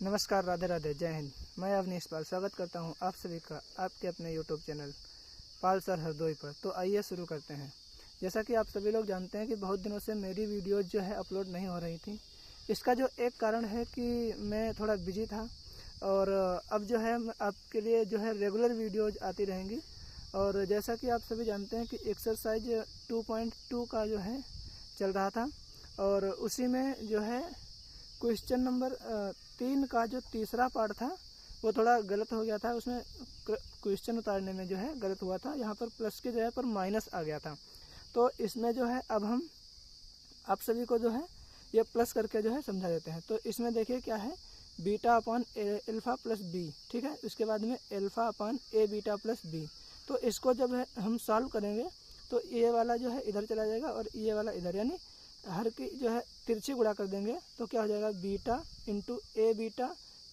नमस्कार, राधे राधे, जय हिंद। मैं अवनीश पाल स्वागत करता हूं आप सभी का आपके अपने यूट्यूब चैनल पाल सर हरदोई पर। तो आइए शुरू करते हैं। जैसा कि आप सभी लोग जानते हैं कि बहुत दिनों से मेरी वीडियोज़ जो है अपलोड नहीं हो रही थी। इसका जो एक कारण है कि मैं थोड़ा बिजी था और अब जो है आपके लिए जो है रेगुलर वीडियोज़ आती रहेंगी। और जैसा कि आप सभी जानते हैं कि एक्सरसाइज 2.2 का जो है चल रहा था और उसी में जो है क्वेश्चन नंबर 3 का जो तीसरा पार्ट था वो थोड़ा गलत हो गया था। उसमें क्वेश्चन उतारने में जो है गलत हुआ था, यहाँ पर प्लस की जगह पर माइनस आ गया था। तो इसमें जो है अब हम आप सभी को जो है ये प्लस करके जो है समझा देते हैं। तो इसमें देखिए क्या है, beta upon alpha plus B, ठीक है। उसके बाद में alpha upon A beta plus B. तो इसको जब है हम सॉल्व करेंगे तो ये वाला जो है इधर चला जाएगा और ये वाला इधर, यानी हर की जो है तिरछी गुणा कर देंगे तो क्या हो जाएगा, बीटा इंटू ए बीटा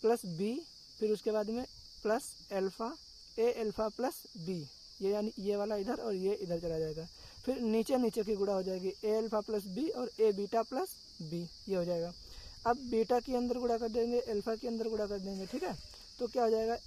प्लस बी, फिर उसके बाद में प्लस एल्फ़ा ए एल्फ़ा प्लस बी, ये यानी ये वाला इधर और ये इधर चला जाएगा। फिर नीचे नीचे की गुणा हो जाएगी, ए एल्फ़ा प्लस बी और ए बीटा प्लस बी, ये हो जाएगा। अब बीटा के अंदर गुणा कर देंगे, एल्फ़ा के अंदर गुणा कर देंगे, ठीक है। तो क्या हो जाएगा,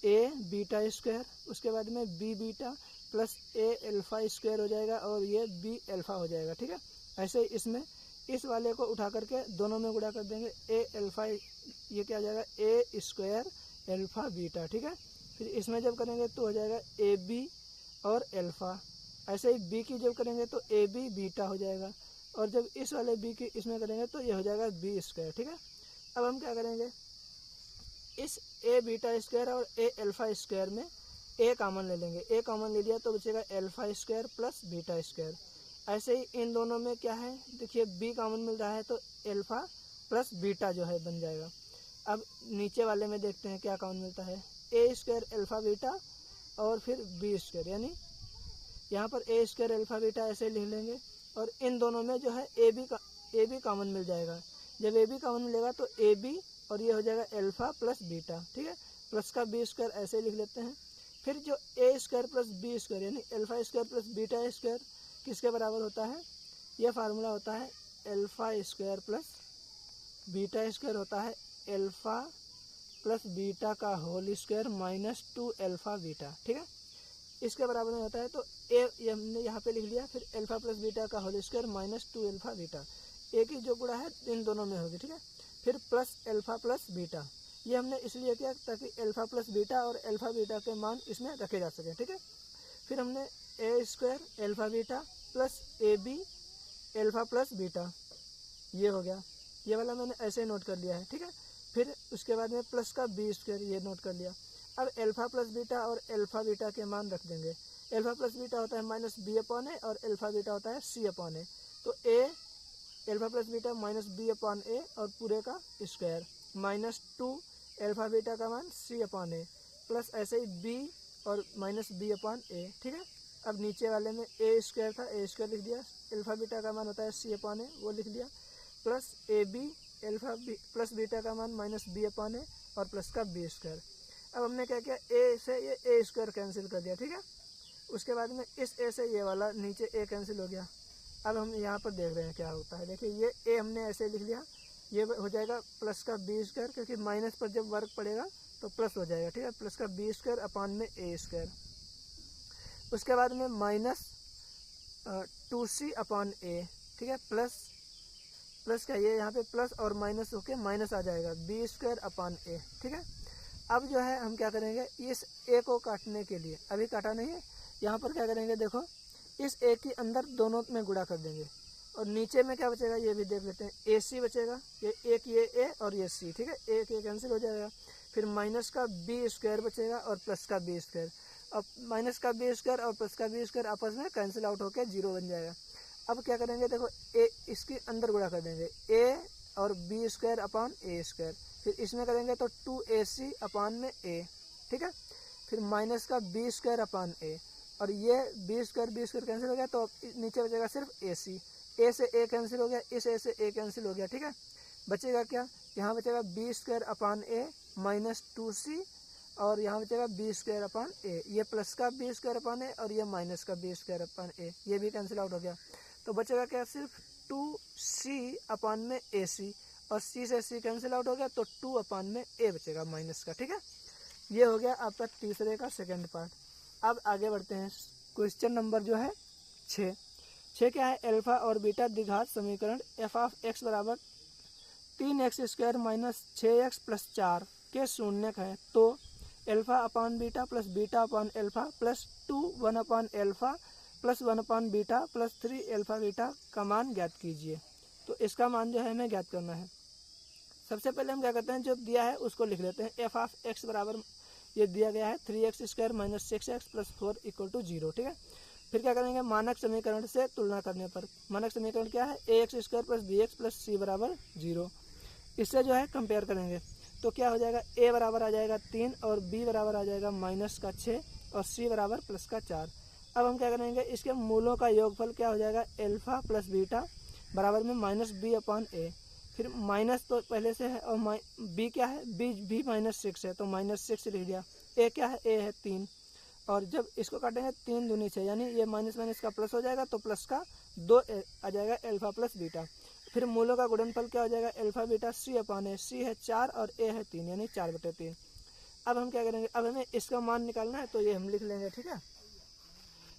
ए बीटा स्क्वायर, उसके बाद में बी बीटा प्लस ए एल्फ़ा स्क्वायर हो जाएगा और ये बी एल्फ़ा हो जाएगा, ठीक है। ऐसे ही इसमें इस वाले को उठा करके दोनों में गुणा कर देंगे, ए एल्फ़ा, ये क्या हो जाएगा, ए स्क्वायर एल्फ़ा बीटा, ठीक है। फिर इसमें जब करेंगे तो हो जाएगा ए बी और एल्फ़ा। ऐसे ही बी की जब करेंगे तो ए बी बीटा हो जाएगा और जब इस वाले बी की इसमें करेंगे तो ये हो जाएगा बी स्क्वायर, ठीक है। अब हम क्या करेंगे, इस ए बीटा स्क्वायर और ए एल्फ़ा स्क्वायर में ए कॉमन ले लेंगे। ए कॉमन ले लिया तो बचेगा alpha square plus beta square. ऐसे ही इन दोनों में क्या है, देखिए बी कॉमन मिल रहा है तो एल्फ़ा प्लस बीटा जो है बन जाएगा। अब नीचे वाले में देखते हैं क्या कॉमन मिलता है, ए स्क्वायर एल्फ़ा बीटा और फिर बी स्क्वायर, यानी यहाँ पर ए स्क्वायर एल्फ़ा बीटा ऐसे लिख लेंगे और इन दोनों में जो है ए बी कॉमन मिल जाएगा। जब ए बी कॉमन मिलेगा तो ए बी और ये हो जाएगा एल्फ़ा प्लस बीटा, ठीक है। प्लस का बी स्क्वायर ऐसे लिख लेते हैं। फिर जो A square plus B square यानी alpha square plus beta square किसके बराबर होता है, यह फार्मूला होता है alpha square plus beta square होता है एल्फ़ा प्लस बीटा का whole square minus 2 alpha beta, ठीक है। इसके बराबर में होता है तो ए हमने यहाँ पे लिख लिया, फिर एल्फ़ा प्लस बीटा का whole square minus 2 alpha beta, a की जो गुणा है इन दोनों में होगी, ठीक है। फिर प्लस एल्फ़ा प्लस बीटा, ये हमने इसलिए किया ताकि एल्फ़ा प्लस बीटा और एल्फ़ा बीटा के मान इसमें रखे जा सकें, ठीक है। फिर हमने a square alpha beta plus A B alpha plus beta, ये हो गया, ये वाला मैंने ऐसे नोट कर लिया है, ठीक है। फिर उसके बाद में प्लस का बी स्क्वायर, ये नोट कर लिया। अब एल्फ़ा प्लस बीटा और एल्फ़ा बीटा के मान रख देंगे। एल्फ़ा प्लस बीटा होता है माइनस बी अपॉन ए और एल्फ़ा बीटा होता है सी अपॉन ए। तो a alpha plus beta minus b upon a और पूरे का स्क्वायर माइनस 2 एल्फ़ा बीटा का मान सी अपॉन ए प्लस ऐसे ही बी और माइनस बी अपॉन ए, ठीक है। अब नीचे वाले में ए स्क्वायर था, ए स्क्वायर लिख दिया, एल्फ़ा बीटा का मान होता है सी अपॉन ए, वो लिख लिया, plus A B alpha plus beta का मान माइनस बी अपॉन ए और प्लस का बी स्क्वायर। अब हमने क्या किया, ए से ये ए स्क्वायर कैंसिल कर दिया, ठीक है। उसके बाद में इस ए से ये वाला नीचे ए कैंसिल हो गया। अब हम यहाँ पर देख रहे हैं क्या होता है, देखिए ये ए हमने ऐसे लिख लिया, ये हो जाएगा प्लस का बी स्क्वायर, क्योंकि माइनस पर जब वर्क पड़ेगा तो प्लस हो जाएगा, ठीक है। प्लस का बी स्क्वायर अपॉन में ए स्क्वायर। उसके बाद में माइनस 2c अपॉन ए, ठीक है। प्लस क्या, ये यहाँ पे प्लस और माइनस होके माइनस आ जाएगा, बी स्क्वायर अपॉन ए, ठीक है। अब जो है हम क्या करेंगे, इस ए को काटने के लिए, अभी काटा नहीं है, यहाँ पर क्या करेंगे, देखो इस ए के अंदर दोनों में गुणा कर देंगे और नीचे में क्या बचेगा ये भी देख लेते हैं, ए सी बचेगा, ये एक ये ए और ये सी, ठीक है। एक ये कैंसिल हो जाएगा। फिर माइनस का बी स्क्वायर बचेगा और प्लस का बी स्क्वायर। अब माइनस का बी स्क्वायर और प्लस का बी स्क्वायर आपस में कैंसिल आउट होकर 0 बन जाएगा। अब क्या करेंगे, देखो ए इसके अंदर गुणा कर देंगे, ए और बी स्क्वायर अपॉन ए स्क्वायर। फिर इसमें करेंगे तो 2ac अपॉन में ए, ठीक है। फिर माइनस का बी स्क्वायर अपॉन ए और ये बी स्क्वायर कैंसिल हो गया तो नीचे बचेगा सिर्फ ए सी, ए से ए कैंसिल हो गया, इस ए से ए कैंसिल हो गया, ठीक है। बचेगा क्या, यहाँ बचेगा बी स्क्वायर अपॉन ए माइनस 2c और यहाँ बचेगा बी स्क्वायर अपॉन ए, ये प्लस का बी स्क्वायर अपॉन ए और ये माइनस का बी स्क्वायर अपॉन ए, ये भी कैंसिल आउट हो गया। तो बचेगा क्या, सिर्फ 2c अपॉन में ए सी और सी से सी कैंसिल आउट हो गया, तो 2 में ए बचेगा माइनस का। ठीक है, ये हो गया आपका तीसरे का सेकेंड पार्ट। अब आगे बढ़ते हैं, क्वेश्चन नंबर जो है 6 क्या है, अल्फा और बीटा द्विघात समीकरण एफ ऑफ एक्स बराबर 3x² माइनस 6x प्लस 4 के शून्यक है, तो अल्फा अपान बीटा प्लस बीटा अपान अल्फा प्लस 2 1 अपान अल्फा प्लस 1 अपान बीटा प्लस 3 अल्फा बीटा का मान ज्ञात कीजिए। तो इसका मान जो है हमें ज्ञात करना है। सबसे पहले हम क्या करते हैं, जो दिया है उसको लिख लेते हैं। एफ ऑफ एक्स बराबर ये दिया गया है 3x² minus 6x plus 4 equal to 0। ठीक है, फिर क्या करेंगे, मानक समीकरण से तुलना करने पर मानक समीकरण क्या है, ax² plus bx plus c बराबर 0। इससे जो है कंपेयर करेंगे तो क्या हो जाएगा, a बराबर आ जाएगा 3 और b बराबर आ जाएगा माइनस का 6 और c बराबर प्लस का 4। अब हम क्या करेंगे, इसके मूलों का योगफल क्या हो जाएगा, अल्फा प्लस बीटा बराबर में माइनस b अपान a। फिर माइनस तो पहले से है और b क्या है, b माइनस 6 है तो माइनस 6 लिख दिया। a क्या है, a है 3, और जब इसको काटेंगे 3 दूनी 6, यानी ये माइनस माइनस का प्लस हो जाएगा तो प्लस का 2 आ जाएगा अल्फा प्लस बीटा। फिर मूलों का गुणनफल क्या हो जाएगा, अल्फा बीटा c अपान है, c है 4 और a है 3 यानी 4/3। अब हम क्या करेंगे, अब हमें इसका मान निकालना है तो ये हम लिख लेंगे। ठीक है,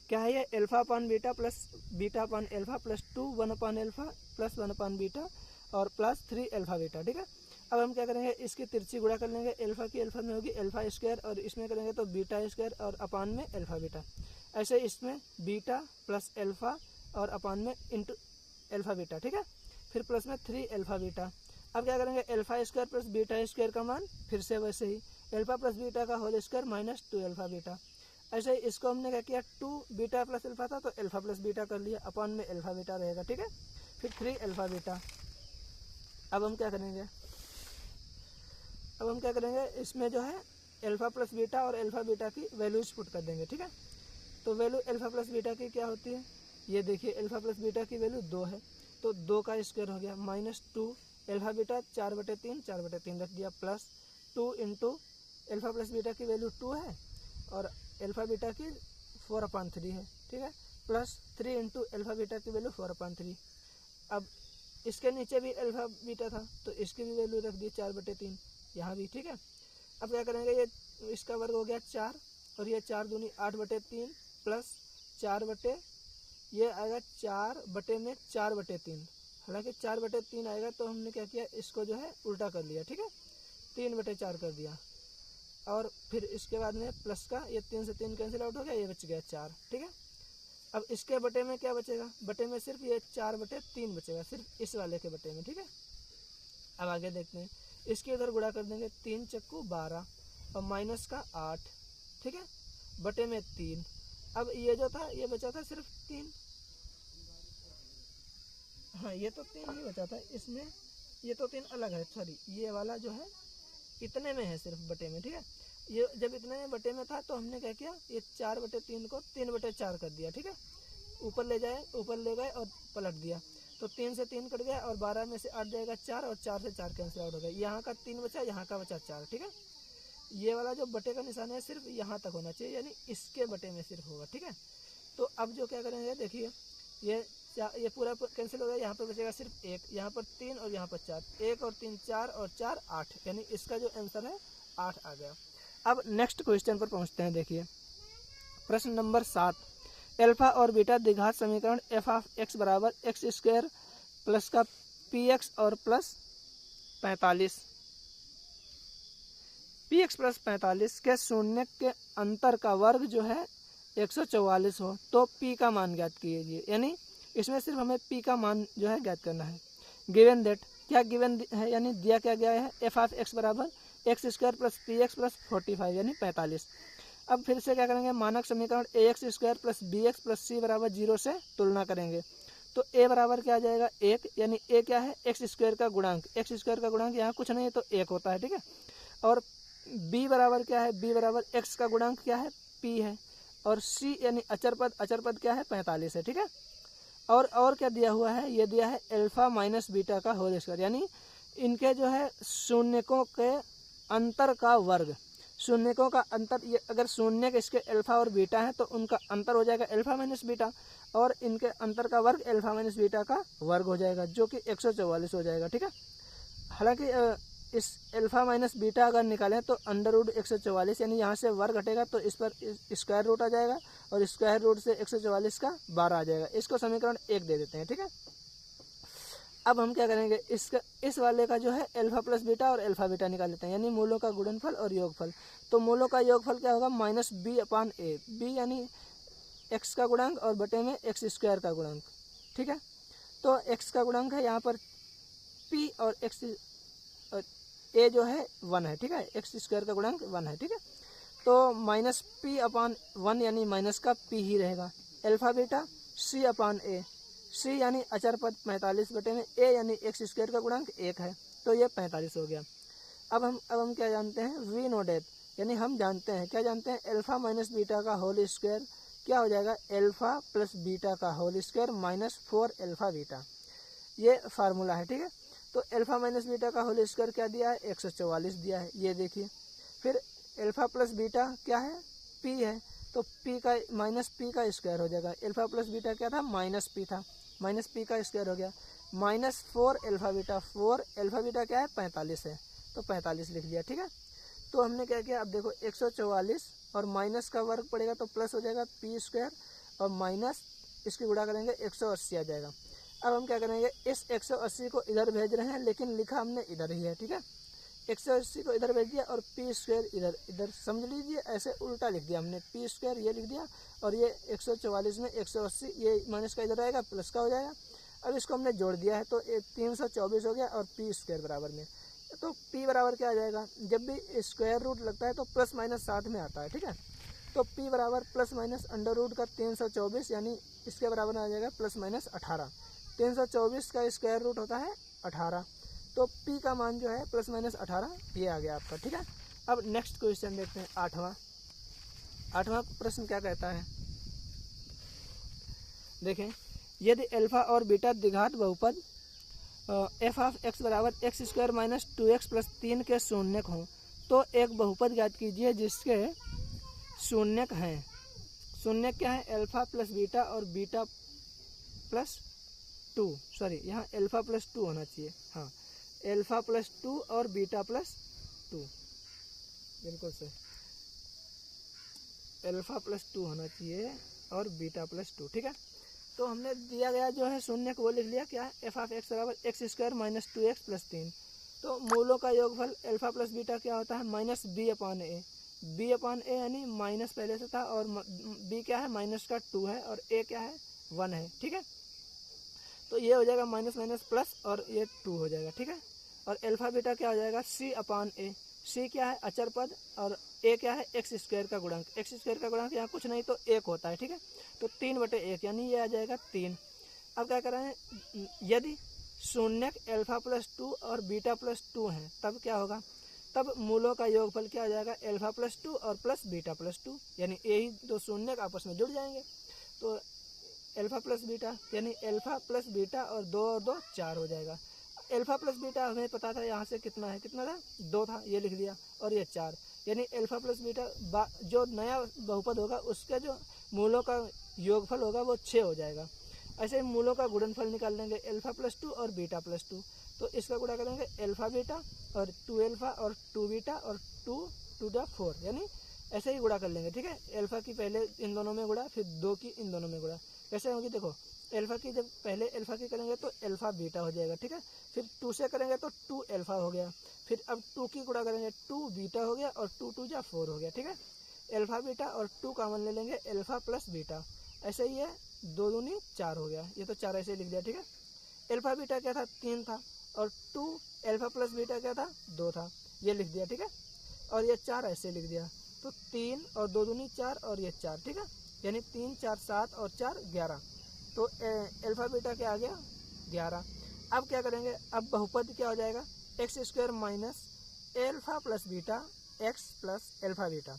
क्या है ये, अल्फा अपान बीटा प्लस बीटा अपान अल्फा प्लस 2 1 अपान अल्फा प्लस 1 अपान बीटा और प्लस 3 अल्फा बीटा। ठीक है, अब हम क्या करेंगे, इसकी तिरछी गुणा कर लेंगे, अल्फा की अल्फा में होगी अल्फा स्क्वायर और इसमें करेंगे तो बीटा स्क्वायर और अपान में अल्फा बीटा। ऐसे इसमें बीटा प्लस अल्फा और अपान में इंटू अल्फा बीटा। ठीक है, फिर प्लस में 3 अल्फा बीटा। अब क्या करेंगे, alpha square plus beta square का मान फिर से वैसे ही अल्फा प्लस बीटा का whole square minus 2 alpha beta. ऐसे ही इसको हमने क्या किया, 2 बीटा प्लस अल्फा था तो अल्फा प्लस बीटा कर लिया, अपान में अल्फा बीटा रहेगा। ठीक है, फिर 3 अल्फा बीटा। अब हम क्या करेंगे, इसमें जो है अल्फा प्लस बीटा और अल्फा बीटा की वैल्यूज पुट कर देंगे। ठीक है, तो वैल्यू अल्फा प्लस बीटा की क्या होती है, ये देखिए अल्फा प्लस बीटा की वैल्यू 2 है तो 2 का स्क्वायर हो गया माइनस 2 अल्फा बीटा 4/3 रख दिया plus 2 into alpha plus beta की वैल्यू 2 है और अल्फा बीटा की 4/3 है। ठीक है, प्लस 3 इंटू अल्फा बीटा की वैल्यू 4/3। अब इसके नीचे भी अल्फा बीटा था तो इसकी भी वैल्यू रख दी 4/3 यहाँ भी। ठीक है, अब क्या करेंगे, ये इसका वर्ग हो गया 4 और ये 4 दूनी 8/3 प्लस 4 ये आएगा 4/4/3। हालांकि 4/3 आएगा तो हमने क्या किया, इसको जो है उल्टा कर लिया। ठीक है, 3/4 कर दिया और फिर इसके बाद में प्लस का ये 3 से 3 कैंसिल आउट हो गया, ये बच गया 4। ठीक है, अब इसके बटे में क्या बचेगा, बटे में सिर्फ ये 4/3 बचेगा, सिर्फ इस वाले के बटे में। ठीक है, अब आगे देखते हैं, इसके उधर गुणा कर देंगे 3 चक्कू 12 और माइनस का 8। ठीक है, बटे में 3। अब ये जो था ये बचा था सिर्फ 3, हाँ ये तो 3 ही बचा था, इसमें ये तो 3 अलग है, सॉरी ये वाला जो है इतने में है सिर्फ बटे में। ठीक है, ये जब इतने में बटे में था तो हमने क्या किया, ये 4/3 को 3/4 कर दिया। ठीक है, ऊपर ले गए और पलट दिया तो 3 से 3 कट गया और 12 में से 8 जाएगा 4 और 4 से 4 कैंसिल आउट हो गया, यहाँ का 3 बचा, यहाँ का बचा 4। ठीक है, ये वाला जो बटे का निशान है सिर्फ यहाँ तक होना चाहिए, यानी इसके बटे में सिर्फ होगा। ठीक है, तो अब जो क्या करेंगे, देखिए ये पूरा कैंसिल हो गया, यहाँ पर बचेगा सिर्फ 1, यहाँ पर 3 और यहाँ पर 4, 1 और 3 4 और 4 8, यानी इसका जो आंसर है 8 आ गया। अब नेक्स्ट क्वेश्चन पर पहुँचते हैं। देखिए प्रश्न नंबर 7, अल्फा और बीटा द्विघात समीकरण एफ ऑफ एक्स बराबर x² प्लस का px और प्लस 45 px प्लस 45 के शून्य के अंतर का वर्ग जो है 144 हो तो p का मान ज्ञात कीजिए। यानी इसमें सिर्फ हमें p का मान जो है ज्ञात करना है। गिवन दैट, क्या गिवन है, यानी दिया क्या गया है, एफ ऑफ एक्स बराबर x² प्लस px प्लस 45 यानी 45। अब फिर से क्या करेंगे, मानक समीकरण ax² plus bx plus c बराबर 0 से तुलना करेंगे तो a बराबर क्या आ जाएगा 1, यानी a क्या है, x² का गुणांक, x² का गुणांक यहाँ कुछ नहीं है तो 1 होता है। ठीक है, और b बराबर क्या है, b बराबर x का गुणांक क्या है, p है, और c यानी अचर पद क्या है 45 है। ठीक है, और क्या दिया हुआ है, ये दिया है अल्फा माइनस बीटा का होल स्क्वायर, यानी इनके जो है शून्यकों के अंतर का वर्ग, शून्यकों का अंतर, ये अगर शून्य के इसके अल्फा और बीटा है तो उनका अंतर हो जाएगा अल्फा माइनस बीटा और इनके अंतर का वर्ग अल्फा माइनस बीटा का वर्ग हो जाएगा जो कि 144 हो जाएगा। ठीक है, हालांकि इस अल्फ़ा माइनस बीटा अगर निकालें तो अंडर रूट 144, यानी यहाँ से वर्ग घटेगा तो इस पर स्क्वायर रूट आ जाएगा और स्क्वायर रूट से 144 का 12 आ जाएगा। इसको समीकरण 1 दे देते हैं, ठीक है। अब हम क्या करेंगे, इस वाले का जो है अल्फ़ा प्लस बीटा और अल्फ़ा बीटा निकाल लेते हैं, यानी मूलों का गुणनफल और योगफल। तो मूलों का योगफल क्या होगा, माइनस बी अपान ए, बी यानी एक्स का गुणांक और बटे में एक्स स्क्वायर का गुणांक, ठीक है। तो एक्स का गुणांक है यहाँ पर पी और एक्स ए जो है 1 है, ठीक है, एक्स स्क्वायर का गुणांक 1 है, ठीक है। तो माइनस पी अपान 1 यानी माइनस का पी ही रहेगा। अल्फ़ा बीटा सी अपान ए, सी यानी अचर पद 45 बटे में ए यानी एक्स स्क्वायर का गुणांक 1 है, तो ये 45 हो गया। अब हम क्या जानते हैं, वी नो डेट, यानी हम जानते हैं, क्या जानते हैं, अल्फ़ा माइनस बीटा का होल स्क्वायर क्या हो जाएगा, अल्फ़ा प्लस बीटा का whole square minus 4 alpha beta, ये फार्मूला है, ठीक है। तो अल्फ़ा माइनस बीटा का होल स्क्वायर क्या दिया है, 144 दिया है, ये देखिए। फिर अल्फ़ा प्लस बीटा क्या है, पी है, तो पी का माइनस पी का स्क्वायर हो जाएगा। अल्फ़ा प्लस बीटा क्या था, माइनस पी था, माइनस पी का स्क्वायर हो गया, minus 4 alpha beta, 4 alpha beta क्या है, 45 है, तो 45 लिख लिया, ठीक है। तो हमने क्या किया, अब देखो 144 और माइनस का वर्ग पड़ेगा तो प्लस हो जाएगा पी स्क्वायर और माइनस इसकी गुणा करेंगे 180 आ जाएगा। अब हम क्या करेंगे, इस 180 को इधर भेज रहे हैं, लेकिन लिखा हमने इधर ही है, ठीक है। 180 को इधर भेज दिया और पी स्क्वायर इधर समझ लीजिए, ऐसे उल्टा लिख दिया हमने, पी स्क्वायर ये लिख दिया और ये 144 में 180, ये माइनस का इधर आएगा प्लस का हो जाएगा। अब इसको हमने जोड़ दिया है तो 324 हो गया और पी स्क्वायर बराबर में, तो पी बराबर क्या आ जाएगा, जब भी स्क्वायर रूट लगता है तो प्लस माइनस साथ में आता है, ठीक है। तो पी बराबर प्लस माइनस अंडर रूट का 324, यानी इसके बराबर आ जाएगा प्लस माइनस 18। 324 का स्क्वायर रूट होता है 18, तो पी का मान जो है प्लस माइनस 18 ये आ गया आपका, ठीक है। अब नेक्स्ट क्वेश्चन देखते हैं, आठवां प्रश्न क्या कहता है, देखें, यदि अल्फा और बीटा द्विघात बहुपद एफ ऑफ एक्स बराबर x square minus 2x plus 3 के शून्यक हों तो एक बहुपद ज्ञात कीजिए जिसके शून्यक हैं। शून्यक क्या है, अल्फा प्लस बीटा और बीटा प्लस 2, सॉरी यहाँ अल्फा प्लस 2 होना चाहिए, हाँ, अल्फा प्लस 2 और बीटा प्लस 2, बिल्कुल सही, अल्फा प्लस 2 होना चाहिए और बीटा प्लस 2, ठीक है। तो हमने दिया गया जो है शून्य को वो लिख लिया, क्या है, एफ ऑफ एक्स बराबर x square minus 2x plus 3। तो मूलों का योगफल अल्फा प्लस बीटा क्या होता है, माइनस बी अपान ए, बी अपान ए यानी माइनस पहले से था और बी क्या है, माइनस का 2 है और ए क्या है, 1 है, ठीक है। तो ये हो जाएगा माइनस माइनस प्लस और ये 2 हो जाएगा, ठीक है। और अल्फा बीटा क्या हो जाएगा, सी अपान ए, सी क्या है, अचर पद और ए क्या है, एक्स स्क्वायर का गुणांक, एक्स स्क्वायर का गुणांक यहाँ कुछ नहीं तो 1 होता है, ठीक है। तो 3/1 यानी ये आ जाएगा 3। अब क्या कर रहे हैं, यदि शून्यक अल्फा प्लस 2 और बीटा प्लस 2 हैं तब क्या होगा, तब मूलों का योगफल क्या हो जाएगा, अल्फा प्लस 2 और प्लस बीटा प्लस 2, यानी यही दो शून्यक आपस में जुड़ जाएंगे। तो अल्फा प्लस बीटा यानी अल्फा प्लस बीटा और 2 और 2 4 हो जाएगा। अल्फा प्लस बीटा हमें पता था यहाँ से कितना है, कितना था, 2 था, ये लिख दिया और ये 4, यानी अल्फा प्लस बीटा जो नया बहुपद होगा उसका जो मूलों का योगफल होगा वो 6 हो जाएगा। ऐसे मूलों का गुणनफल निकाल लेंगे, अल्फा प्लस 2 और बीटा प्लस 2, तो इसका गुणा करेंगे अल्फा बीटा और 2 अल्फा और 2 बीटा और 2 2 4, यानी ऐसे ही गुणा कर लेंगे, ठीक है। अल्फा की पहले इन दोनों में गुणा, फिर 2 की इन दोनों में गुणा, कैसे होगी, देखो अल्फा की जब पहले अल्फा की करेंगे तो अल्फा बीटा हो जाएगा, ठीक है। फिर 2 से करेंगे तो 2 अल्फा हो गया, फिर अब 2 की गुणा करेंगे 2 बीटा हो गया और 2 2 4 हो गया, ठीक है। अल्फा बीटा और 2 कॉमन ले लेंगे, अल्फा प्लस बीटा, ऐसे ही है, 2 दूनी 4 हो गया, ये तो 4 ऐसे लिख दिया, ठीक है। अल्फा बीटा क्या था, 3 था और 2 अल्फा प्लस बीटा क्या था, 2 था, ये लिख दिया, ठीक है। और ये 4 ऐसे लिख दिया, तो 3 और 2 दूनी 4 और ये 4, ठीक है, यानी 3 4 7 और 4 11, तो अल्फा बीटा क्या आ गया, 11। अब क्या करेंगे, अब बहुपद क्या हो जाएगा, x square minus alpha plus beta x plus alpha beta,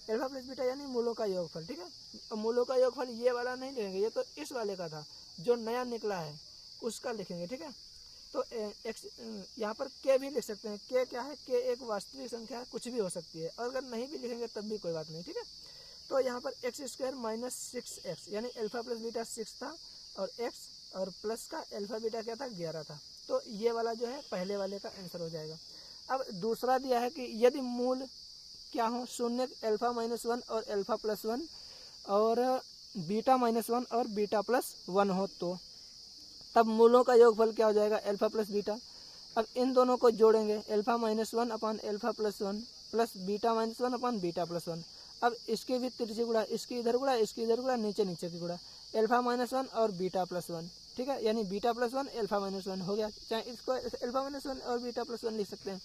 alpha plus beta यानी मूलों का योगफल, ठीक है। मूलों का योगफल ये वाला नहीं लिखेंगे, ये तो इस वाले का था जो नया निकला है उसका लिखेंगे, ठीक है। तो एक्स यहाँ पर के भी लिख सकते हैं, के क्या है, के एक वास्तविक संख्या है, कुछ भी हो सकती है, और अगर नहीं भी लिखेंगे तब भी कोई बात नहीं, ठीक है। तो यहाँ पर एक्स स्क्वायर माइनस 6x यानी अल्फा प्लस बीटा 6 था और एक्स और प्लस का अल्फा बीटा क्या था, 11 था, तो ये वाला जो है पहले वाले का आंसर हो जाएगा। अब दूसरा दिया है कि यदि मूल क्या हो, शून्य अल्फा माइनस 1 और अल्फा प्लस 1 और बीटा माइनस 1 और बीटा प्लस 1 हो तो तब मूलों का योगफल क्या हो जाएगा, अल्फा प्लस बीटा। अब इन दोनों को जोड़ेंगे, अल्फा माइनस 1 अपान alpha plus 1 plus beta minus 1 अपान बीटा प्लस 1। अब इसकी भी तिरछी गुणा, इसकी इधर गुणा, इसकी इधर गुणा, नीचे नीचे की गुणा, अल्फा माइनस 1 और बीटा प्लस 1, ठीक है, यानी बीटा प्लस 1 अल्फा माइनस 1 हो गया। चाहे इसको अल्फा माइनस 1 और बीटा प्लस 1 लिख सकते हैं।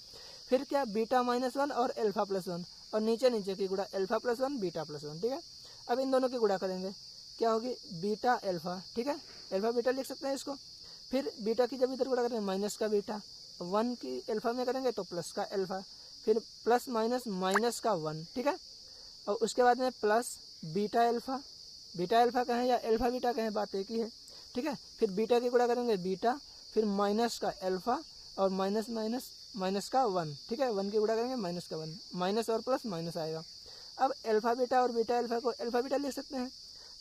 फिर क्या, बीटा माइनस 1 और अल्फा प्लस 1 और नीचे नीचे की गुणा अल्फा प्लस 1 बीटा प्लस 1, ठीक है। अब इन दोनों की गुणा करेंगे, क्या होगी, बीटा अल्फा, ठीक है, अल्फा बीटा लिख सकते हैं इसको। फिर बीटा की जब इधर गुणा करेंगे माइनस का बीटा, 1 की अल्फा में करेंगे तो प्लस का अल्फा, फिर प्लस माइनस माइनस का 1, ठीक है। और उसके बाद में plus beta alpha, beta alpha कहें या अल्फा बीटा कहें बात एक ही है, ठीक है। फिर बीटा की गुणा करेंगे बीटा, फिर माइनस का अल्फा और माइनस माइनस माइनस का 1, ठीक है, 1 की गुणा करेंगे माइनस का 1, माइनस और प्लस माइनस आएगा। अब अल्फा बीटा और बीटा अल्फा को अल्फा बीटा लिख सकते हैं,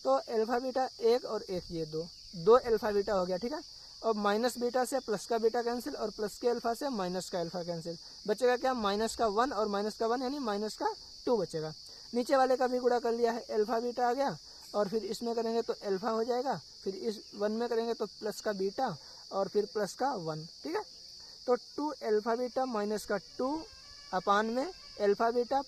तो अल्फा बीटा 1 और 1 ये दो अल्फा बीटा हो गया, ठीक है। और माइनस बीटा से प्लस का बीटा कैंसिल और प्लस के अल्फा से माइनस का अल्फा कैंसिल, बचेगा क्या, माइनस का 1 और माइनस का 1 यानी माइनस का 2 बचेगा। नीचे वाले का भी गुणा कर लिया है, अल्फा बीटा आ गया और फिर इसमें करेंगे तो अल्फा हो जाएगा, फिर इस 1 में करेंगे तो प्लस का बीटा और फिर प्लस का 1, ठीक है। तो 2 अल्फा बीटा माइनस का 2 अपान में अल्फा बीटा